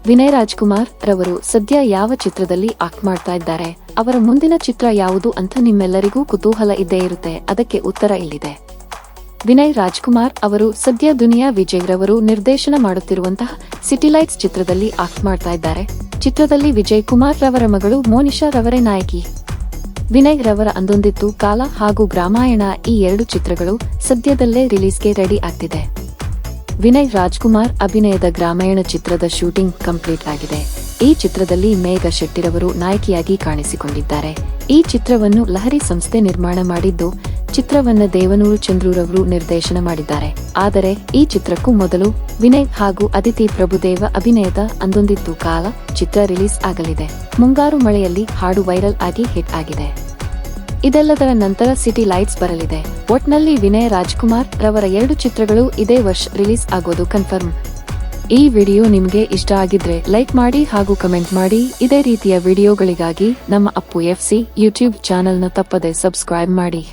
ವಿನಯ್ ರಾಜ್ಕುಮಾರ್ ರವರು ಸದ್ಯ ಯಾವ ಚಿತ್ರದಲ್ಲಿ ಆಕ್ಟ್ ಮಾಡ್ತಾ ಇದ್ದಾರೆ, ಅವರ ಮುಂದಿನ ಚಿತ್ರ ಯಾವುದು ಅಂತ ನಿಮ್ಮೆಲ್ಲರಿಗೂ ಕುತೂಹಲ ಇದ್ದೇ ಇರುತ್ತೆ. ಅದಕ್ಕೆ ಉತ್ತರ ಇಲ್ಲಿದೆ. ವಿನಯ್ ರಾಜ್ಕುಮಾರ್ ಅವರು ಸದ್ಯ ದುನಿಯಾ ವಿಜಯ್ ರವರು ನಿರ್ದೇಶನ ಮಾಡುತ್ತಿರುವಂತಹ ಸಿಟಿ ಲೈಟ್ಸ್ ಚಿತ್ರದಲ್ಲಿ ಆಕ್ಟ್ ಮಾಡ್ತಾ ಇದ್ದಾರೆ. ಚಿತ್ರದಲ್ಲಿ ವಿಜಯ್ ಕುಮಾರ್ ರವರ ಮಗಳು ಮೋನಿಶಾ ರವರೇ ನಾಯಕಿ. ವಿನಯ್ ರವರ ಅಂದೊಂದಿತ್ತು ಕಾಲ ಹಾಗೂ ಗ್ರಾಮಾಯಣ ಈ 2 ಚಿತ್ರಗಳು ಸದ್ಯದಲ್ಲೇ ರಿಲೀಸ್ಗೆ ರೆಡಿ ಆಗ್ತಿದೆ. ವಿನಯ್ ರಾಜ್ಕುಮಾರ್ ಅಭಿನಯದ ಗ್ರಾಮಾಯಣ ಚಿತ್ರದ ಶೂಟಿಂಗ್ ಕಂಪ್ಲೀಟ್ ಆಗಿದೆ. ಈ ಚಿತ್ರದಲ್ಲಿ ಮೇಘ ಶೆಟ್ಟಿರವರು ನಾಯಕಿಯಾಗಿ ಕಾಣಿಸಿಕೊಂಡಿದ್ದಾರೆ. ಈ ಚಿತ್ರವನ್ನು ಲಹರಿ ಸಂಸ್ಥೆ ನಿರ್ಮಾಣ ಮಾಡಿದ್ದು, ಚಿತ್ರವನ್ನ ದೇವನೂರು ಚಂದ್ರೂರವರು ನಿರ್ದೇಶನ ಮಾಡಿದ್ದಾರೆ. ಆದರೆ ಈ ಚಿತ್ರಕ್ಕೂ ಮೊದಲು ವಿನಯ್ ಹಾಗೂ ಅದಿತಿ ಪ್ರಭುದೇವ ಅಭಿನಯದ ಅಂದೊಂದಿತ್ತು ಕಾಲ ಚಿತ್ರ ರಿಲೀಸ್ ಆಗಲಿದೆ. ಮುಂಗಾರು ಮಳೆಯಲ್ಲಿ ಹಾಡು ವೈರಲ್ ಆಗಿ ಹಿಟ್ ಆಗಿದೆ. ಇದೆಲ್ಲದರ ನಂತರ ಸಿಟಿ ಲೈಟ್ಸ್ ಬರಲಿದೆ. ಒಟ್ನಲ್ಲಿ ವಿನಯ್ ರಾಜ್ಕುಮಾರ್ ರವರ 2 ಚಿತ್ರಗಳು ಇದೇ ವರ್ಷ ರಿಲೀಸ್ ಆಗೋದು ಕನ್ಫರ್ಮ್. ಈ ವಿಡಿಯೋ ನಿಮ್ಗೆ ಇಷ್ಟ ಆಗಿದ್ರೆ ಲೈಕ್ ಮಾಡಿ ಹಾಗೂ ಕಮೆಂಟ್ ಮಾಡಿ. ಇದೇ ರೀತಿಯ ವಿಡಿಯೋಗಳಿಗಾಗಿ ನಮ್ಮ ಅಪ್ಪು FC ಯೂಟ್ಯೂಬ್ ಚಾನೆಲ್ನ ತಪ್ಪದೆ ಸಬ್ಸ್ಕ್ರೈಬ್ ಮಾಡಿ.